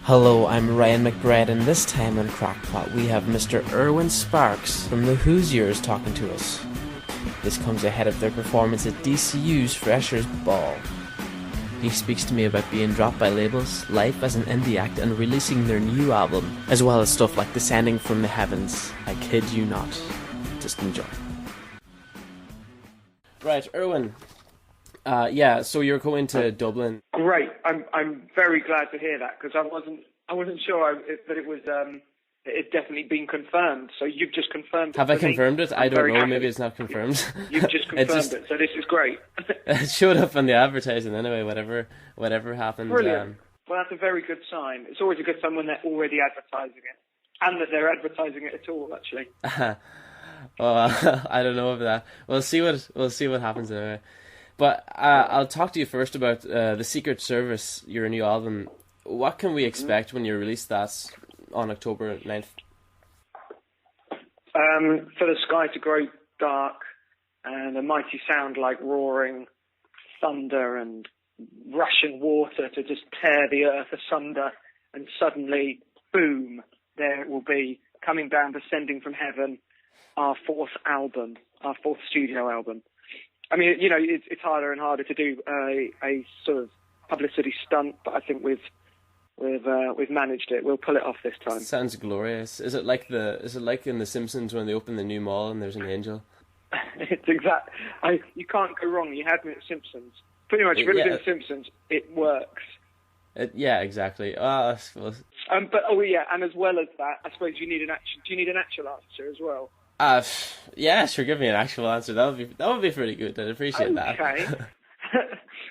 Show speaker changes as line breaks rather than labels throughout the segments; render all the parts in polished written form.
Hello, I'm Ryan McBride, and this time on Crackplot we have Mr. Irwin Sparks from the Hoosiers talking to us. This comes ahead of their performance at DCU's Freshers' Ball. He speaks to me about being dropped by labels, life as an indie act, and releasing their new album, as well as stuff like Descending from the Heavens. I kid you not. Just enjoy. Right, Irwin. So you're going to Dublin.
Great. I'm very glad to hear that because I wasn't sure that it was it's definitely been confirmed. So you've just confirmed it.
Have I confirmed it? I don't know.
Happy.
Maybe it's not confirmed.
You've just confirmed it. So this is great.
It showed up on the advertising anyway. Whatever happened.
Brilliant. Well, that's a very good sign. It's always a good sign when they're already advertising it, and that they're advertising it at all. Actually.
Well, I don't know about that. We'll see what happens anyway. But I'll talk to you first about The Secret Service, your new album. What can we expect when you release that on October 9th?
For the sky to grow dark and a mighty sound like roaring thunder and rushing water to just tear the earth asunder, and suddenly, boom, there it will be, coming down, descending from heaven, our fourth studio album. I mean, you know, it's harder and harder to do a sort of publicity stunt, but I think we've managed it. We'll pull it off this time.
Sounds glorious. Is it like in The Simpsons when they open the new mall and there's an angel?
It's exact. You can't go wrong. You had me at Simpsons. Pretty much, if it was in Simpsons, it works.
Yeah, exactly. I suppose.
And as well as that, I suppose you need an action. Do you need an actual answer as well?
Yeah, sure. Give me an actual answer. That would be pretty good. I'd appreciate that.
Okay.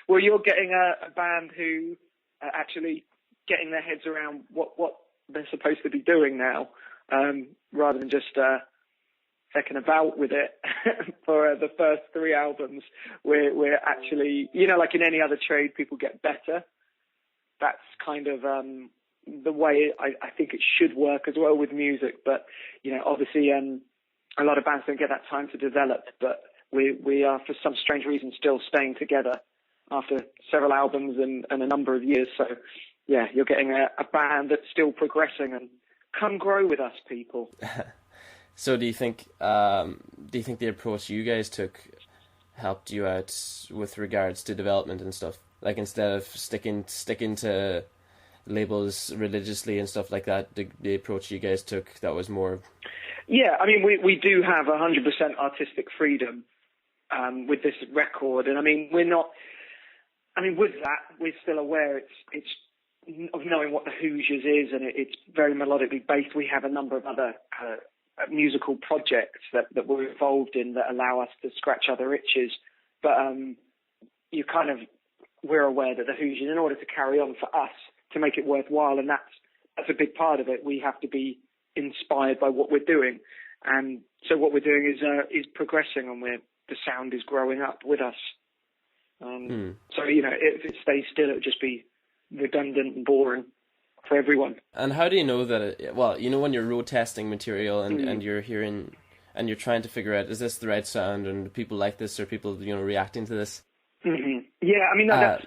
Well, you're getting a band who are actually getting their heads around what they're supposed to be doing now, rather than just second about with it for the first three albums. We're actually, you know, like in any other trade, people get better. That's kind of the way I think it should work as well with music. But you know, obviously, a lot of bands don't get that time to develop, but we are, for some strange reason, still staying together after several albums and a number of years. So, yeah, you're getting a band that's still progressing, and come grow with us, people.
So do you think the approach you guys took helped you out with regards to development and stuff? Like, instead of sticking to labels religiously and stuff like that, the approach you guys took, that was more...
Yeah, I mean, we do have 100% artistic freedom with this record, and I mean, with that, we're still aware it's of knowing what the Hoosiers is, and it's very melodically based. We have a number of other musical projects that we're involved in that allow us to scratch other itches, but we're aware that the Hoosiers, in order to carry on for us, to make it worthwhile, and that's a big part of it, we have to be inspired by what we're doing, and so what we're doing is progressing, and the sound is growing up with us. So you know, if it stays still, it would just be redundant and boring for everyone.
And how do you know that? When you're road testing material and you're hearing and you're trying to figure out, is this the right sound, and people like this, or people reacting to this?
Mm-hmm. Yeah, I mean that's.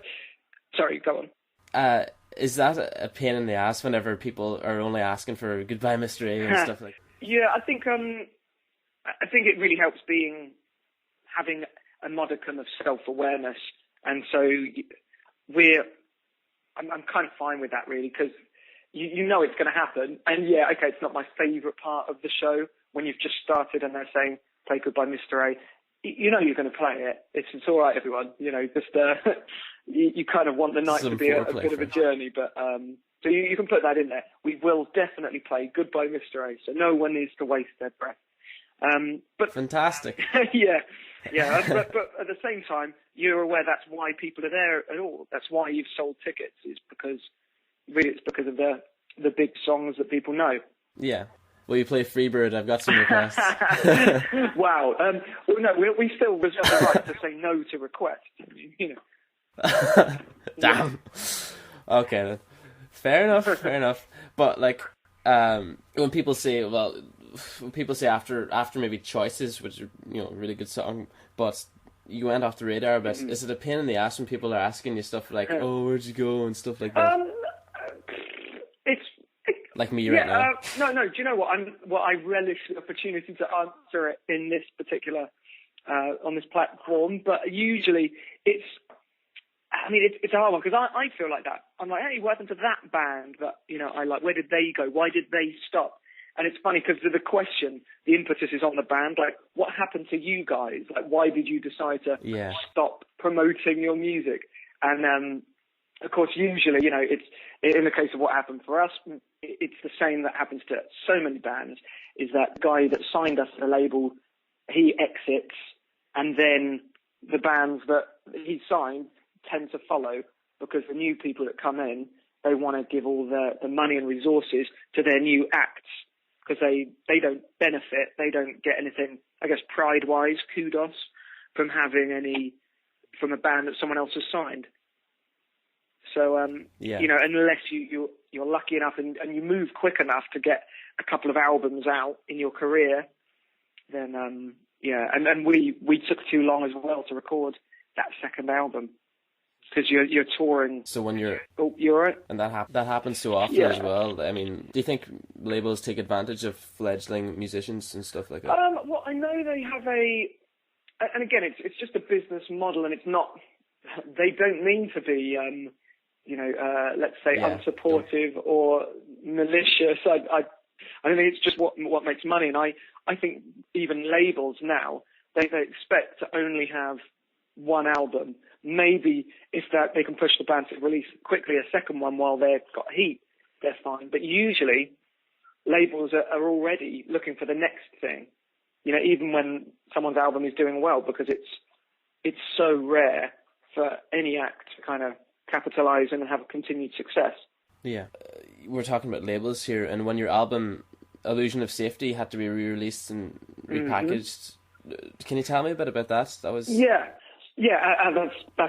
Sorry, go on.
Is that a pain in the ass whenever people are only asking for Goodbye Mr. A and stuff like that?
Yeah, I think it really helps having a modicum of self-awareness, and so I'm kind of fine with that, really, because you know it's going to happen, and yeah, okay, it's not my favourite part of the show when you've just started and they're saying play Goodbye Mr. A. You know you're going to play it. It's all right, everyone. You know, just you kind of want the night to be a bit of a journey, but so you can put that in there. We will definitely play Goodbye Mr. A, so no one needs to waste their breath. But
fantastic.
yeah. But at the same time, you're aware that's why people are there at all. That's why you've sold tickets. It's because of the big songs that people know. Yeah.
Will you play Freebird? I've got some requests.
Wow. Well, no, we still reserve the right to say no to requests. You know.
Damn. Okay then. Fair enough. But like, when people say after maybe Choices, which are a really good song, but you went off the radar a bit, is it a pain in the ass when people are asking you stuff like, oh, where'd you go, and stuff like that? Like me right now.
No. Do you know what I relish the opportunity to answer it in this particular on this platform, but usually it's a hard one because I feel like that. I'm like, hey, what happened to that band that I like? Where did they go? Why did they stop? And it's funny because the question, the impetus is on the band. Like, what happened to you guys? Like, why did you decide to stop promoting your music? And of course, usually, it's in the case of what happened for us. It's the same that happens to so many bands. Is that guy that signed us to the label? He exits, and then the bands that he signed tend to follow because the new people that come in, they want to give all the money and resources to their new acts because they don't benefit, they don't get anything, I guess, pride-wise, kudos from having from a band that someone else has signed. So, unless you're lucky enough and you move quick enough to get a couple of albums out in your career, then, and we took too long as well to record that second album because you're touring.
So when you're
all right?
And that happens so often as well. I mean, do you think labels take advantage of fledgling musicians and stuff like that?
Well, I know they have and again, it's just a business model, and it's not. They don't mean to be, let's say, unsupportive or malicious. I don't think it's just what makes money, and I think even labels now they expect to only have one album. Maybe if that they can push the band to release quickly a second one while they've got heat, they're fine. But usually, labels are already looking for the next thing. Even when someone's album is doing well, because it's so rare for any act to kind of capitalize and have a continued success.
Yeah, we're talking about labels here, and when your album Illusion of Safety had to be re-released and repackaged, can you tell me a bit about that? That was that's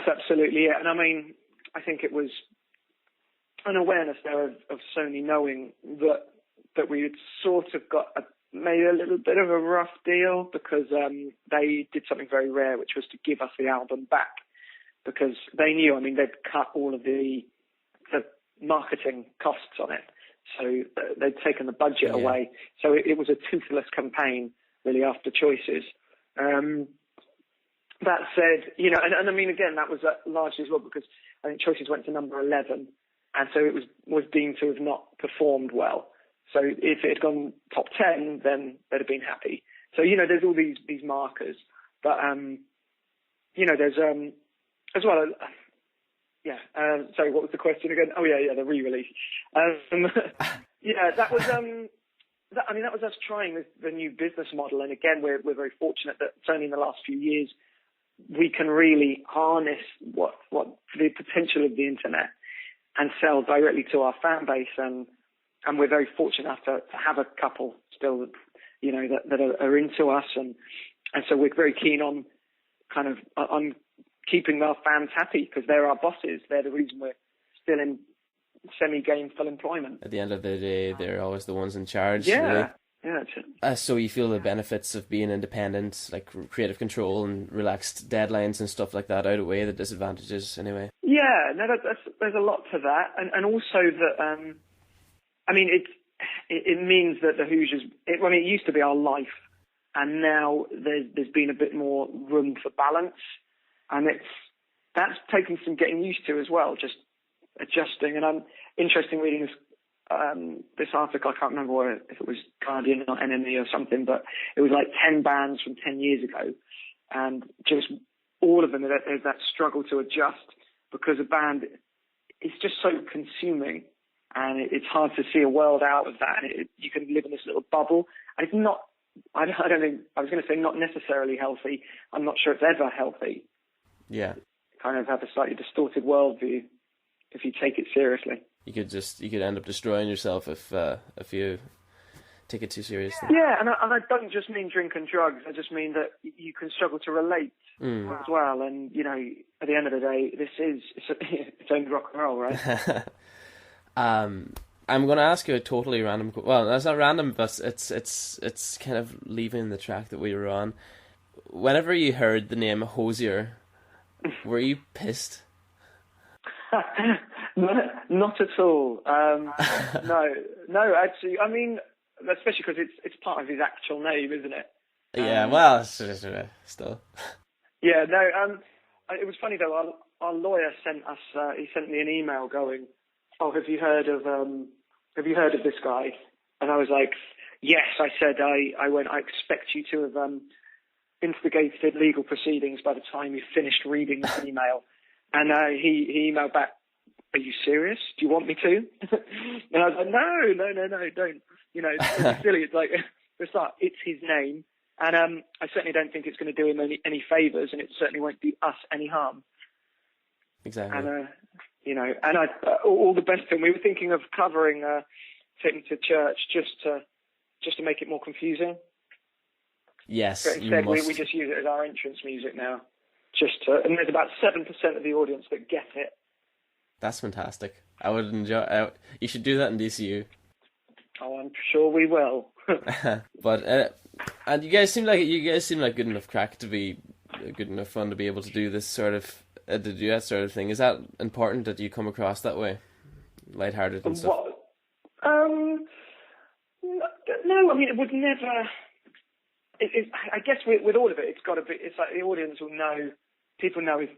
absolutely it. And I mean, I think it was an awareness there of Sony knowing that we had sort of got maybe a little bit of a rough deal because they did something very rare, which was to give us the album back. Because they knew, they'd cut all of the marketing costs on it. So they'd taken the budget away. So it was a toothless campaign, really, after Choices. That said, and I mean, again, that was largely as well because I think Choices went to number 11. And so it was deemed to have not performed well. So if it had gone top 10, then they'd have been happy. So, there's all these markers. But, there's... as well, sorry, what was the question again? Oh yeah, the re-release. That was that was us trying the new business model, and again, we're very fortunate that only in the last few years we can really harness what the potential of the internet and sell directly to our fan base, and we're very fortunate enough to have a couple still, that are into us, and so we're very keen on kind of on keeping our fans happy because they're our bosses. They're the reason we're still in semi-gainful employment. At the end of the day, they're always the ones in charge.
Yeah,
really.
yeah. That's it.
So you feel the benefits of being independent, like creative control and relaxed deadlines and stuff like that, outweigh the disadvantages anyway?
Yeah, no, there's a lot to that, and also that. It means that the Hoosiers. It used to be our life, and now there's been a bit more room for balance. And that's taken some getting used to as well, just adjusting. And I'm interested in reading this article. I can't remember if it was Guardian or NME or something, but it was like 10 bands from 10 years ago. And just all of them, there's that struggle to adjust because a band is just so consuming. And it's hard to see a world out of that. And you can live in this little bubble. And it's not, I don't think, I was going to say not necessarily healthy. I'm not sure it's ever healthy.
Yeah.
Kind of have a slightly distorted worldview if you take it seriously.
You could end up destroying yourself if you take it too seriously.
Yeah, and I don't just mean drink and drugs. I just mean that you can struggle to relate as well. And at the end of the day, this is it's only rock and roll, right?
I'm going to ask you a totally random. Well, that's not random, but it's kind of leaving the track that we were on. Whenever you heard the name Hoosier, were you pissed?
Not at all. No, actually, I mean, especially because it's part of his actual name, isn't it?
Yeah, well, still.
Yeah, no. It was funny though. Our lawyer sent us. He sent me an email going, "Oh, have you heard of this guy?" And I was like, "Yes." I said, "I went. I expect you to have instigated legal proceedings by the time you finished reading this email." And he emailed back, "Are you serious? Do you want me to?" And I was like, no, don't. You know, it's silly. It's like, it's his name. And I certainly don't think it's going to do him any favours, and it certainly won't do us any harm.
Exactly.
And, all the best thing. We were thinking of covering Taking to Church just to make it more confusing.
Yes,
but instead we just use it as our entrance music now. And there's about 7% of the audience that get it.
That's fantastic. I would enjoy. You should do that in DCU.
Oh, I'm sure we will.
But and you guys seem like good enough crack to be good enough fun to be able to do this sort of to do that sort of thing. Is that important that you come across that way, lighthearted and stuff?
No, I mean it would never. I guess with all of it, it's got to be. It's like the audience will know. People know if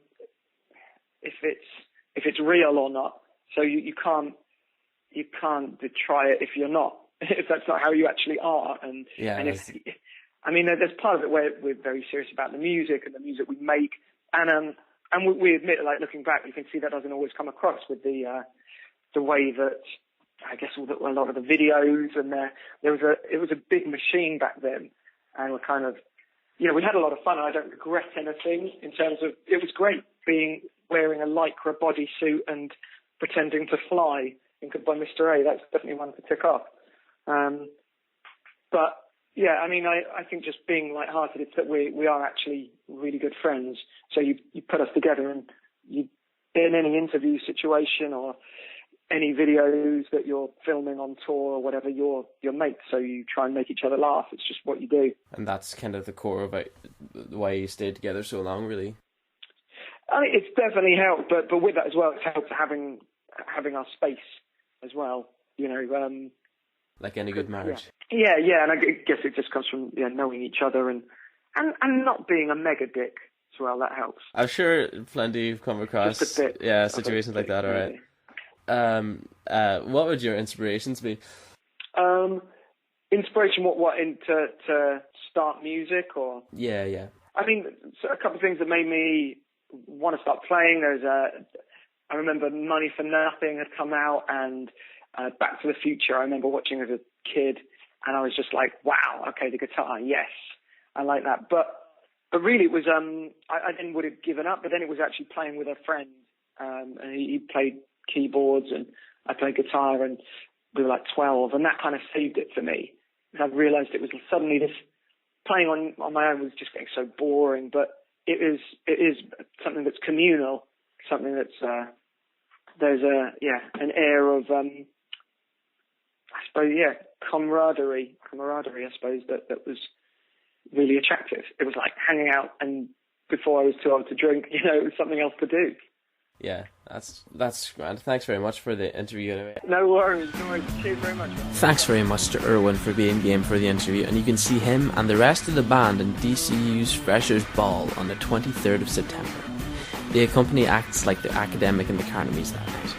it's real or not. So you can't try it if you're not. If that's not how you actually are. And I mean, there's part of it where we're very serious about the music and the music we make, and we admit, like looking back, you can see that doesn't always come across with the way that I guess a lot of the videos and it was a big machine back then, and we're kind of, you know, we had a lot of fun. And I don't regret anything in terms of it was great wearing a lycra bodysuit and pretending to fly in Goodbye Mr. A. That's definitely one to tick off. But yeah, I mean, I think just being lighthearted, it's that we are actually really good friends. So you put us together, and you in any interview situation or any videos that you're filming on tour or whatever, you're mates. So you try and make each other laugh. It's just what you do. And
that's kind of the core of why you stayed together so long, really.
I mean, it's definitely helped, but with that as well, it's helped having our space as well. You know,
like any good marriage.
Yeah, and I guess it just comes from knowing each other and not being a mega dick as well. That helps.
I'm sure plenty have come across situations like that. All right. What would your inspirations be?
Inspiration? What to start music or?
Yeah.
I mean, so a couple of things that made me want to start playing. I remember Money for Nothing had come out, and Back to the Future I remember watching as a kid, and I was just like, wow, okay, the guitar, yes, I like that. But really it was, I then would have given up, but then it was actually playing with a friend, and he played keyboards and I played guitar, and we were like 12, and that kind of saved it for me. I realised it was suddenly this, playing on my own was just getting so boring, but it is something that's communal, something that's, there's an air of, I suppose, camaraderie, I suppose, that was really attractive. It was like hanging out, and before I was too old to drink, it was something else to do.
Yeah, that's grand. Thanks very much for the interview anyway.
No worries. Cheers very much.
Thanks very much to Irwin for being game for the interview, and you can see him and the rest of the band in DCU's Freshers' Ball on the 23rd of September. The company acts like the Academic and the Carnaby's that night.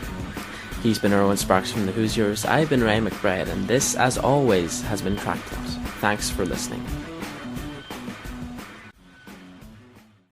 He's been Irwin Sparks from the Hoosiers, I've been Ray McBride, and this, as always, has been Crackplot. Thanks for listening.